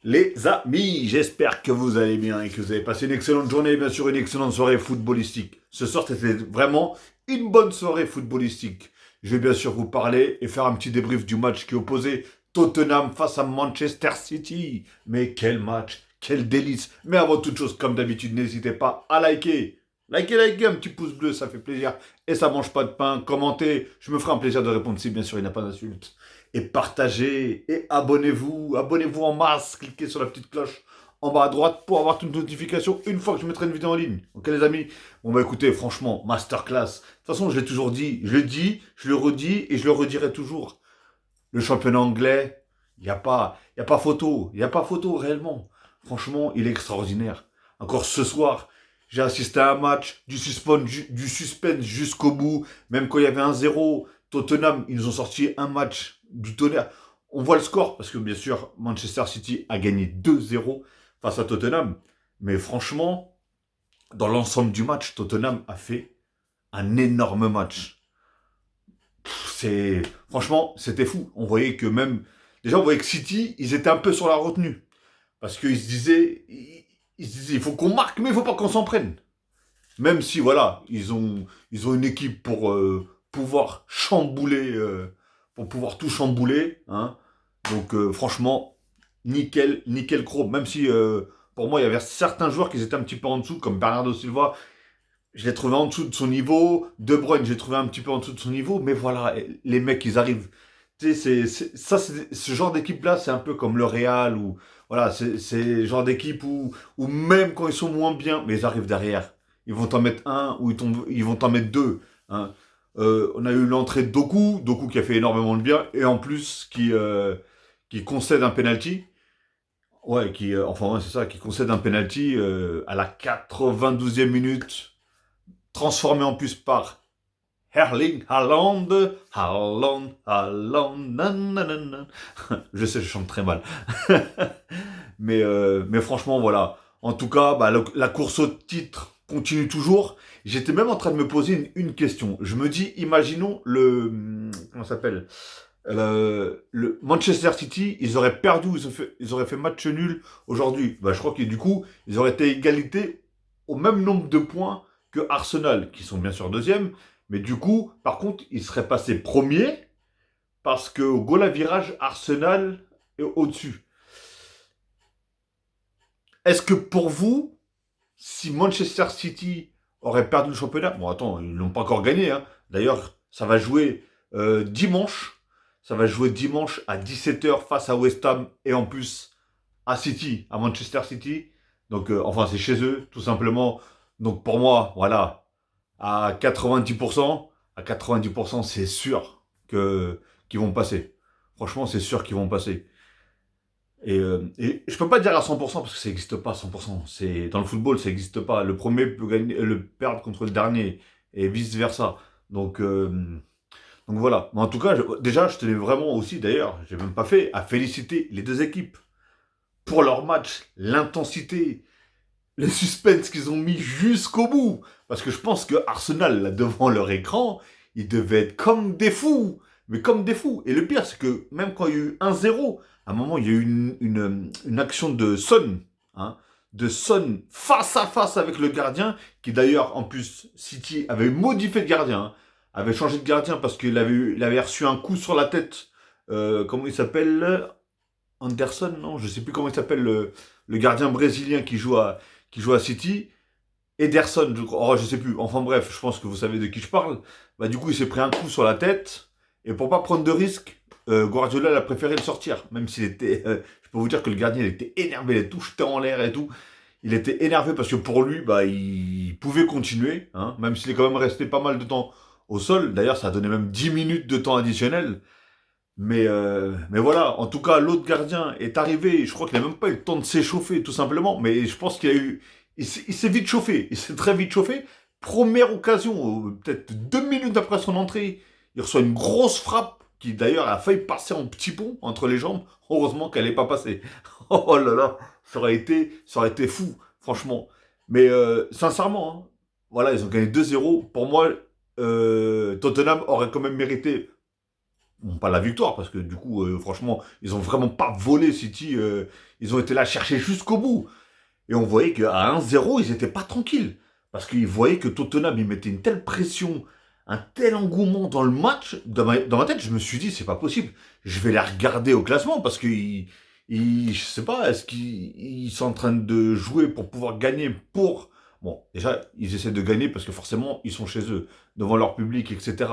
Les amis, j'espère que vous allez bien et que vous avez passé une excellente journée et bien sûr une excellente soirée footballistique. Ce soir, c'était vraiment une bonne soirée footballistique. Je vais bien sûr vous parler et faire un petit débrief du match qui opposait Tottenham face à Manchester City. Mais quel match, quel délice. Mais avant toute chose, comme d'habitude, n'hésitez pas à liker. Likez, un petit pouce bleu, ça fait plaisir. Et ça mange pas de pain. Commentez, je me ferai un plaisir de répondre si bien sûr il n'y a pas d'insultes. Et partagez et abonnez-vous en masse, cliquez sur la petite cloche en bas à droite pour avoir toute notification une fois que je mettrai une vidéo en ligne. Ok les amis? Bon bah écoutez, franchement, masterclass. De toute façon, je l'ai toujours dit, je le dis, je le redis et je le redirai toujours. Le championnat anglais, y a pas photo, il n'y a pas photo réellement. Franchement, il est extraordinaire. Encore ce soir, j'ai assisté à un match du suspense jusqu'au bout, même quand il y avait un 0. Tottenham, ils nous ont sorti un match du tonnerre. On voit le score, parce que bien sûr, Manchester City a gagné 2-0 face à Tottenham. Mais franchement, dans l'ensemble du match, Tottenham a fait un énorme match. Franchement, c'était fou. On voyait que même, déjà, on voyait que City, ils étaient un peu sur la retenue. Parce qu'ils se disaient, il faut qu'on marque, mais il faut pas qu'on s'en prenne. Même si, voilà, ils ont une équipe pour pouvoir chambouler, pour pouvoir tout chambouler. Hein. Donc, franchement, nickel gros. Même si, pour moi, il y avait certains joueurs qui étaient un petit peu en dessous, comme Bernardo Silva. Je l'ai trouvé en dessous de son niveau. De Bruyne, j'ai trouvé un petit peu en dessous de son niveau. Mais voilà, les mecs, ils arrivent. Tu sais, ce genre d'équipe-là, c'est un peu comme le Real ou voilà, c'est le genre d'équipe où même quand ils sont moins bien, mais ils arrivent derrière. Ils vont t'en mettre un ou ils vont t'en mettre deux. Hein. On a eu l'entrée de Doku qui a fait énormément de bien et en plus qui concède un penalty. Ouais, enfin ouais, c'est ça, qui concède un penalty à la 92e minute, transformé en plus par Erling Haaland, nanana. Je sais, je chante très mal. mais franchement, voilà. En tout cas, bah, la course au titre continue toujours. J'étais même en train de me poser une question. Je me dis, imaginons comment ça s'appelle le Manchester City, ils auraient perdu, ils auraient fait match nul aujourd'hui. Bah, je crois que du coup, ils auraient été égalité au même nombre de points que Arsenal, qui sont bien sûr deuxième. Mais du coup, par contre, ils seraient passés premier parce que au goal à virage, Arsenal est au-dessus. Est-ce que pour vous, si Manchester City aurait perdu le championnat, bon attends, ils l'ont pas encore gagné, hein. D'ailleurs, ça va jouer dimanche. Ça va jouer dimanche à 17h face à West Ham et en plus à City, à Manchester City. Donc, enfin, c'est chez eux, tout simplement. Donc, pour moi, voilà, à 90%, à 90%, c'est sûr qu'ils vont passer. Franchement, c'est sûr qu'ils vont passer. Et je peux pas dire à 100% parce que ça n'existe pas à 100%. Dans le football, ça n'existe pas. Le premier peut gagner, le perdre contre le dernier et vice versa. Donc, donc voilà. Mais en tout cas, déjà, je tenais vraiment aussi, d'ailleurs, j'ai même pas fait, à féliciter les deux équipes pour leur match, l'intensité, le suspense qu'ils ont mis jusqu'au bout. Parce que je pense que Arsenal, là, devant leur écran, ils devaient être comme des fous. Mais comme des fous. Et le pire, c'est que même quand il y a eu 1-0, à un moment, il y a eu une action de Son. Hein, de Son face à face avec le gardien, qui d'ailleurs, en plus, City avait modifié de gardien. Hein, avait changé de gardien parce il avait reçu un coup sur la tête. Comment il s'appelle Anderson, non, je sais plus comment il s'appelle le gardien brésilien qui joue à City. Ederson, je crois. Oh, je sais plus. Enfin bref, je pense que vous savez de qui je parle. Bah du coup, il s'est pris un coup sur la tête. Et pour pas prendre de risque, Guardiola a préféré le sortir. Même s'il était... je peux vous dire que le gardien il était énervé, il était tout jeté en l'air et tout. Il était énervé parce que pour lui, bah, il pouvait continuer. Hein, même s'il est quand même resté pas mal de temps au sol. D'ailleurs, ça a donné même 10 minutes de temps additionnel. Mais voilà, en tout cas, l'autre gardien est arrivé. Je crois qu'il n'a même pas eu le temps de s'échauffer, tout simplement. Mais je pense qu'il a eu. Il s'est vite chauffé. Il s'est très vite chauffé. Première occasion, peut-être 2 minutes après son entrée, il reçoit une grosse frappe qui d'ailleurs a failli passer en petit pont entre les jambes. Heureusement qu'elle n'est pas passée. Oh là là, ça aurait été fou, franchement. Mais sincèrement, hein, voilà, ils ont gagné 2-0. Pour moi, Tottenham aurait quand même mérité bon, pas la victoire, parce que du coup, franchement, ils ont vraiment pas volé City. Ils ont été là chercher jusqu'au bout. Et on voyait qu'à 1-0, ils étaient pas tranquilles. Parce qu'ils voyaient que Tottenham, ils mettaient une telle pression, un tel engouement dans le match. Dans ma tête, je me suis dit, c'est pas possible. Je vais les regarder au classement parce que, je sais pas, est-ce qu'ils sont en train de jouer pour pouvoir gagner pour. Bon, déjà, ils essaient de gagner parce que forcément, ils sont chez eux, devant leur public, etc.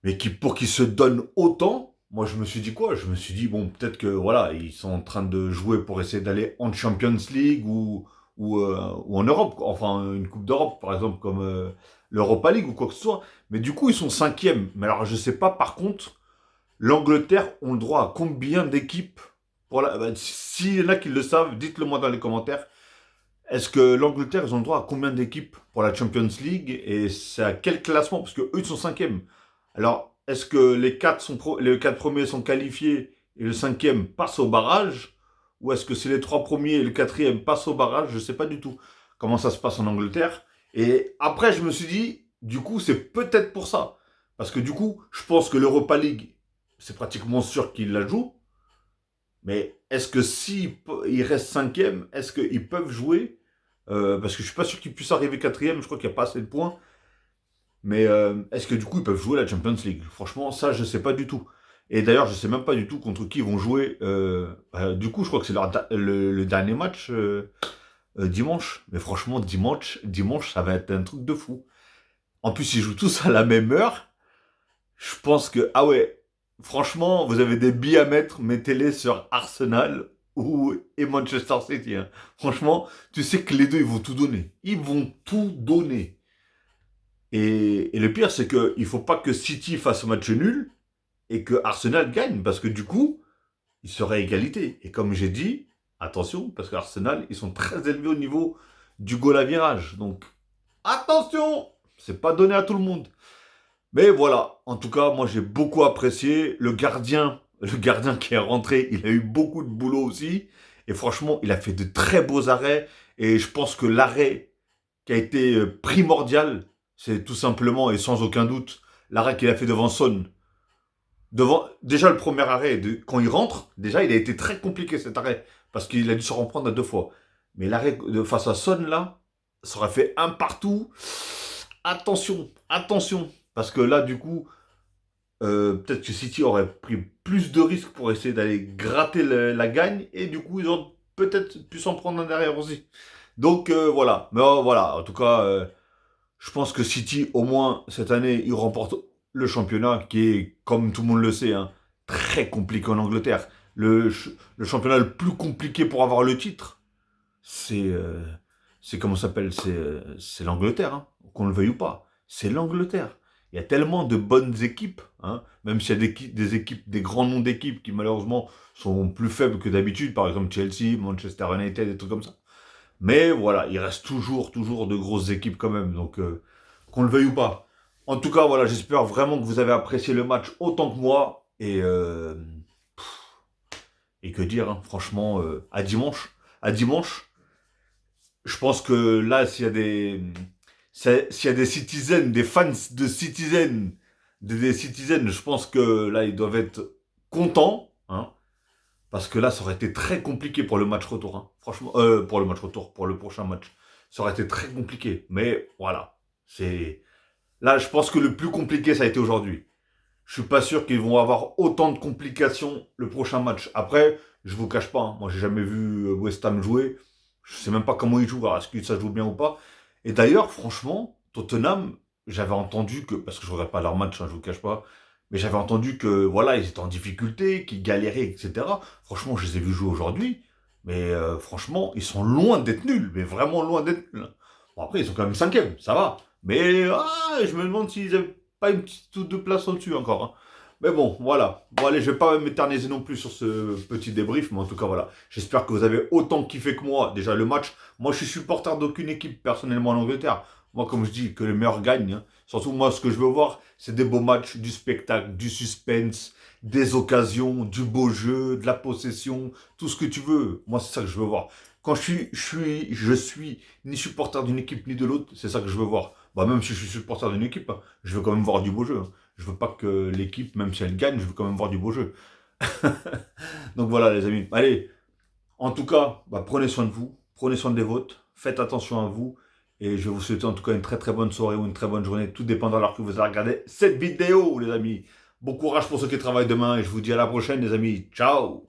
Mais pour qu'ils se donnent autant, moi je me suis dit quoi? Je me suis dit, bon, peut-être que voilà, ils sont en train de jouer pour essayer d'aller en Champions League ou en Europe, quoi. Enfin une Coupe d'Europe, par exemple, comme l'Europa League ou quoi que ce soit. Mais du coup, ils sont cinquièmes. Mais alors, je sais pas, par contre, l'Angleterre ont le droit à combien d'équipes s'il y en a qui le savent, dites-le moi dans les commentaires. Est-ce que l'Angleterre, ils ont le droit à combien d'équipes pour la Champions League et c'est à quel classement? Parce que eux, ils sont cinquièmes. Alors, est-ce que les quatre premiers sont qualifiés et le cinquième passe au barrage? Ou est-ce que c'est les trois premiers et le quatrième passent au barrage? Je ne sais pas du tout comment ça se passe en Angleterre. Et après, je me suis dit, du coup, c'est peut-être pour ça. Parce que du coup, je pense que l'Europa League, c'est pratiquement sûr qu'ils la jouent. Mais est-ce que s'ils restent cinquième, est-ce qu'ils peuvent jouer parce que je suis pas sûr qu'ils puissent arriver quatrième, je crois qu'il n'y a pas assez de points. Mais est-ce que du coup ils peuvent jouer la Champions League? Franchement, ça je sais pas du tout. Et d'ailleurs, je sais même pas du tout contre qui ils vont jouer. Du coup, je crois que c'est le dernier match dimanche. Mais franchement, dimanche, ça va être un truc de fou. En plus, ils jouent tous à la même heure. Je pense que, ah ouais, franchement, vous avez des billes à mettre, mettez-les sur Arsenal et Manchester City, hein. Franchement, tu sais que les deux, ils vont tout donner. Ils vont tout donner. Et le pire, c'est qu'il ne faut pas que City fasse match nul et que Arsenal gagne, parce que du coup, il serait égalité. Et comme j'ai dit, attention, parce qu'Arsenal, ils sont très élevés au niveau du goal à virage. Donc, attention, c'est pas donné à tout le monde. Mais voilà, en tout cas, moi j'ai beaucoup apprécié. Le gardien qui est rentré, il a eu beaucoup de boulot aussi. Et franchement, il a fait de très beaux arrêts. Et je pense que l'arrêt qui a été primordial, c'est tout simplement et sans aucun doute l'arrêt qu'il a fait devant Son. Déjà le premier arrêt, quand il rentre, déjà il a été très compliqué cet arrêt. Parce qu'il a dû se reprendre à deux fois. Mais l'arrêt face à Son là, ça aurait fait un partout. Attention, attention. Parce que là, du coup, peut-être que City aurait pris plus de risques pour essayer d'aller gratter la gagne. Et du coup, ils ont peut-être pu s'en prendre un derrière aussi. Donc voilà. Mais voilà, en tout cas, je pense que City, au moins, cette année, il remporte le championnat qui est, comme tout le monde le sait, hein, très compliqué en Angleterre. Le championnat le plus compliqué pour avoir le titre, c'est... comment ça s'appelle? C'est l'Angleterre, hein, qu'on le veuille ou pas. C'est l'Angleterre. Il y a tellement de bonnes équipes, hein, même s'il y a des équipes, des grands noms d'équipes qui malheureusement sont plus faibles que d'habitude, par exemple Chelsea, Manchester United, des trucs comme ça. Mais voilà, il reste toujours de grosses équipes quand même, donc qu'on le veuille ou pas. En tout cas, voilà, j'espère vraiment que vous avez apprécié le match autant que moi. Et que dire, hein, franchement, à dimanche. À dimanche, je pense que là, s'il y a des citizens, des fans de citizens, des citizens, je pense que là, ils doivent être contents, hein, parce que là, ça aurait été très compliqué pour le match retour, hein. Franchement, pour le match retour, pour le prochain match. Ça aurait été très compliqué. Mais voilà. Là, je pense que le plus compliqué, ça a été aujourd'hui. Je suis pas sûr qu'ils vont avoir autant de complications le prochain match. Après, je vous cache pas, hein, moi, j'ai jamais vu West Ham jouer. Je sais même pas comment ils jouent. Alors, est-ce que ça joue bien ou pas? Et d'ailleurs, franchement, Tottenham, j'avais entendu que, parce que je regarde pas leur match, hein, je vous cache pas, mais j'avais entendu que, voilà, ils étaient en difficulté, qu'ils galéraient, etc. Franchement, je les ai vus jouer aujourd'hui, mais franchement, ils sont loin d'être nuls, mais vraiment loin d'être nuls, hein. Bon, après, ils sont quand même cinquième, ça va. Mais je me demande s'ils avaient pas une petite ou deux places au-dessus encore, hein. Mais bon, voilà. Bon, allez, je vais pas m'éterniser non plus sur ce petit débrief, mais en tout cas, voilà. J'espère que vous avez autant kiffé que moi, déjà, le match. Moi, je suis supporter d'aucune équipe, personnellement, en Angleterre. Moi, comme je dis, que le meilleur gagne, hein. Surtout, moi, ce que je veux voir, c'est des beaux matchs, du spectacle, du suspense, des occasions, du beau jeu, de la possession, tout ce que tu veux. Moi, c'est ça que je veux voir. Quand je suis ni supporter d'une équipe ni de l'autre, c'est ça que je veux voir. Bah, même si je suis supporter d'une équipe, hein, je veux quand même voir du beau jeu, hein. Je veux pas que l'équipe, même si elle gagne, je veux quand même voir du beau jeu. Donc voilà les amis. Allez, en tout cas, prenez soin de vous, prenez soin des vôtres, faites attention à vous. Et je vais vous souhaiter en tout cas une très très bonne soirée ou une très bonne journée. Tout dépend de l'heure que vous allez regarder cette vidéo les amis. Bon courage pour ceux qui travaillent demain et je vous dis à la prochaine les amis. Ciao.